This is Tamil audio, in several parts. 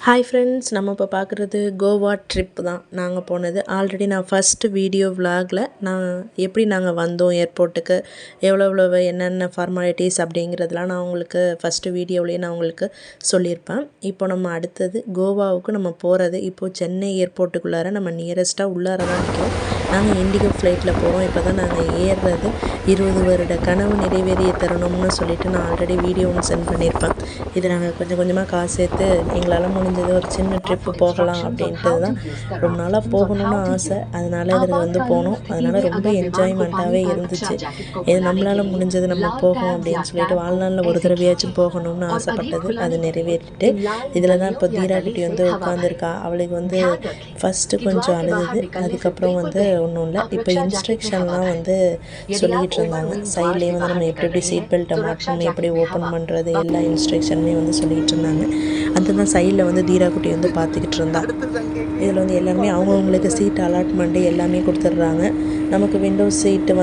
ஹாய் ஃப்ரெண்ட்ஸ், நம்ம இப்போ பார்க்குறது கோவா ட்ரிப் தான். நாங்கள் போனது ஆல்ரெடி நான் ஃபஸ்ட்டு வீடியோ விலாகில் நான் எப்படி நாங்கள் வந்தோம் ஏர்போர்ட்டுக்கு, எவ்வளோ என்னென்ன ஃபார்மாலிட்டிஸ் அப்படிங்கிறதுலாம் நான் உங்களுக்கு ஃபஸ்ட்டு வீடியோவிலேயே நான் உங்களுக்கு சொல்லியிருப்பேன். இப்போ நம்ம அடுத்தது கோவாவுக்கு நம்ம போகிறது. இப்போது சென்னை ஏர்போர்ட்டுக்குள்ளார நம்ம நியரஸ்ட்டாக உள்ளார தான் நிற்கிறோம். நாங்கள் இண்டிகோ ஃப்ளைட்டில் போகிறோம். இப்போ தான் நாங்கள் ஏறுறது. 20 வருட கனவு நிறைவேறிய தருணம்னு சொல்லிவிட்டு நான் ஆல்ரெடி வீடியோ ஒன்று சென்ட் பண்ணியிருப்பேன். இது நாங்கள் கொஞ்சம் கொஞ்சமாக காசு சேர்த்து எங்களால் முடிஞ்சது ஒரு சின்ன ட்ரிப்பு போகலாம் அப்படின்ட்டு தான். ரொம்ப நாளாக போகணும்னு ஆசை, அதனால் இதில் போனோம். அதனால் ரொம்ப என்ஜாய்மெண்ட்டாகவே இருந்துச்சு. இது நம்மளால் முடிஞ்சது நம்ம போகும் அப்படின்னு சொல்லிட்டு வாழ்நாளில் ஒரு தடவையாச்சும் போகணும்னு ஆசைப்பட்டது அது நிறைவேறிட்டு. இதில் தான் இப்போ தீரா குட்டி உட்காந்துருக்கா. அவளுக்கு ஃபஸ்ட்டு கொஞ்சம் அழுது, அதுக்கப்புறம் ஒன்றும் இல்லை. இப்போ இன்ஸ்ட்ரக்ஷன்லாம் சொல்லிக்கிட்டு இருந்தாங்க. சைட்லேயே நம்ம எப்படி சீட் பெல்ட்டை மாட்டணும், எப்படி ஓப்பன் பண்ணுறது, எல்லா இன்ஸ்ட்ரக்ஷனுமே சொல்லிக்கிட்டு இருந்தாங்க. அதுதான் சைடில் தீரா குட்டி பார்த்துக்கிட்டு இருந்தாள். இதில் எல்லாருமே அவங்கவுங்களுக்கு சீட் அலாட்மெண்ட்டு எல்லாமே கொடுத்துட்றாங்க. நமக்கு விண்டோ சீட்டு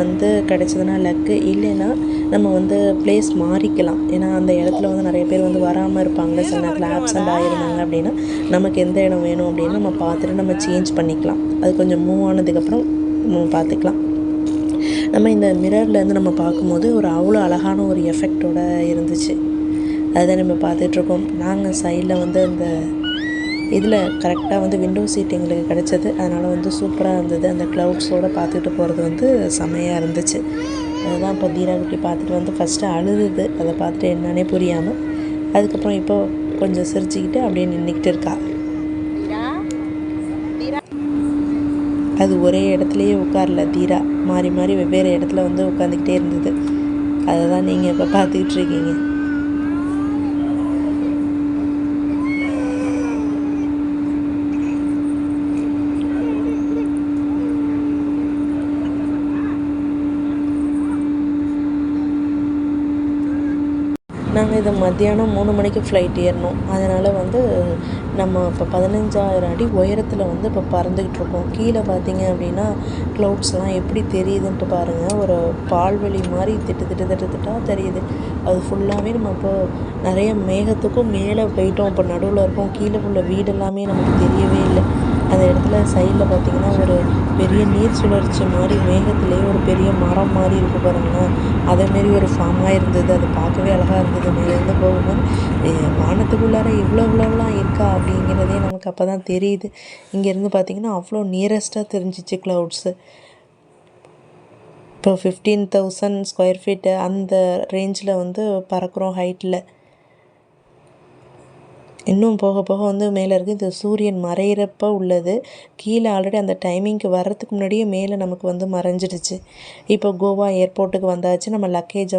கிடச்சதுன்னா லக்கு, இல்லைன்னா நம்ம ப்ளேஸ் மாறிக்கலாம். ஏன்னா அந்த இடத்துல நிறைய பேர் வராமல் இருப்பாங்க. சில நேரத்தில் ஆப்சண்ட் ஆகிருந்தாங்க அப்படின்னா நமக்கு எந்த இடம் வேணும் அப்படின்னு நம்ம பார்த்துட்டு நம்ம சேஞ்ச் பண்ணிக்கலாம். அது கொஞ்சம் மூவ் ஆனதுக்கப்புறம் நம்ம பார்த்துக்கலாம். நம்ம இந்த மிரர்லேருந்து நம்ம பார்க்கும்போது அவ்வளோ அழகான ஒரு எஃபெக்டோடு இருந்துச்சு. அதை நம்ம பார்த்துட்ருக்கோம். நாங்கள் சைடில் அந்த இதில் கரெக்டாக விண்டோ சீட் எங்களுக்கு கிடச்சது. அதனால் சூப்பராக இருந்தது. அந்த க்ளவுட்ஸோடு பார்த்துட்டு போகிறது செமையாக இருந்துச்சு. அதுதான் இப்போ தீரா குட்டி பார்த்துட்டு ஃபஸ்ட்டு அழுதுது. அதை பார்த்துட்டு என்னன்னே புரியாமல், அதுக்கப்புறம் இப்போது கொஞ்சம் சிரிச்சுக்கிட்டு அப்படியே நின்றுக்கிட்டு இருக்கா. அது ஒரே இடத்துலையே உட்காரல தீரா, மாறி மாறி வெவ்வேறு இடத்துல உட்காந்துக்கிட்டே இருந்தது. அதை தான் நீங்கள் இப்போ பார்த்துக்கிட்டு இருக்கீங்க. நாங்கள் இதை மத்தியானம் 3 மணிக்கு ஃப்ளைட் ஏறினோம். அதனால் நம்ம இப்போ 15,000 அடி உயரத்தில் இப்போ பறந்துக்கிட்ருக்கோம். கீழே பார்த்தீங்க அப்படின்னா க்ளவுட்ஸ்லாம் எப்படி தெரியுதுன்ட்டு பாருங்கள். ஒரு பால்வெளி மாதிரி திட்டாக தெரியுது. அது ஃபுல்லாகவே நம்ம இப்போ நிறைய மேகத்துக்கும் மேலே போயிட்டோம். இப்போ நடுவில் இருக்கோம். கீழே உள்ள வீடெல்லாமே நமக்கு தெரியவே இல்லை. அந்த இடத்துல சைடில் பார்த்திங்கன்னா ஒரு பெரிய நீர் சுழற்சி மாதிரி மேகத்துலேயே ஒரு பெரிய மரம் மாதிரி இருக்குது பாருங்களேன். அதேமாரி ஒரு ஃபார்மாக இருந்தது. அது பார்க்கவே அழகாக இருந்தது. மேலேருந்து போகும்போது வானத்துக்குள்ளார இவ்வளோலாம் இருக்கா அப்படிங்கிறதே நமக்கு அப்போ தான் தெரியுது. இங்கேருந்து பார்த்திங்கன்னா அவ்வளோ நியரஸ்ட்டாக தெரிஞ்சிச்சு க்ளவுட்ஸு. இப்போ 15,000 ஸ்கொயர் ஃபீட்டு அந்த ரேஞ்சில் பறக்கிறோம் ஹைட்டில். இன்னும் போக போக மேலே இருக்குது. இது சூரியன் மறையிறப்போ உள்ளது. கீழே ஆல்ரெடி அந்த டைமிங்க்கு வர்றதுக்கு முன்னாடியே மேலே நமக்கு மறைஞ்சிடுச்சு. இப்போ கோவா ஏர்போர்ட்டுக்கு வந்தாச்சு. நம்ம லக்கேஜை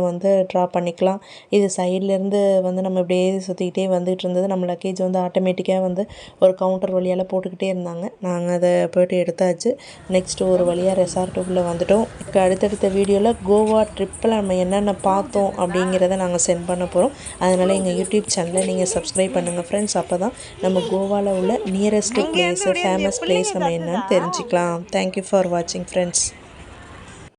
ட்ராப் பண்ணிக்கலாம். இது சைட்லேருந்து நம்ம இப்படியே சுற்றிக்கிட்டே வந்துகிட்டு இருந்தது. நம்ம லக்கேஜ் ஆட்டோமேட்டிக்காக ஒரு கவுண்டர் வழியால் போட்டுக்கிட்டே இருந்தாங்க. நாங்கள் அதை போய்ட்டு எடுத்தாச்சு. நெக்ஸ்ட்டு ஒரு வழியாக ரெசார்ட்டுக்குள்ளே வந்துட்டோம். இப்போ அடுத்தடுத்த வீடியோவில் கோவா ட்ரிப்பில் நம்ம என்னென்ன பார்த்தோம் அப்படிங்கிறத நாங்கள் சென்ட் பண்ண போகிறோம். அதனால் எங்கள் யூடியூப் சேனலை நீங்கள் சப்ஸ்கிரைப் பண்ணுங்கள் ஃப்ரெண்ட்ஸ். அப்போ தான் நம்ம கோவாவில் உள்ள நியரஸ்ட் பிளேஸ், ஃபேமஸ் பிளேஸ் நம்ம என்னன்னு தெரிஞ்சுக்கலாம். தேங்க்யூ ஃபார் வாட்சிங் ஃப்ரெண்ட்ஸ்.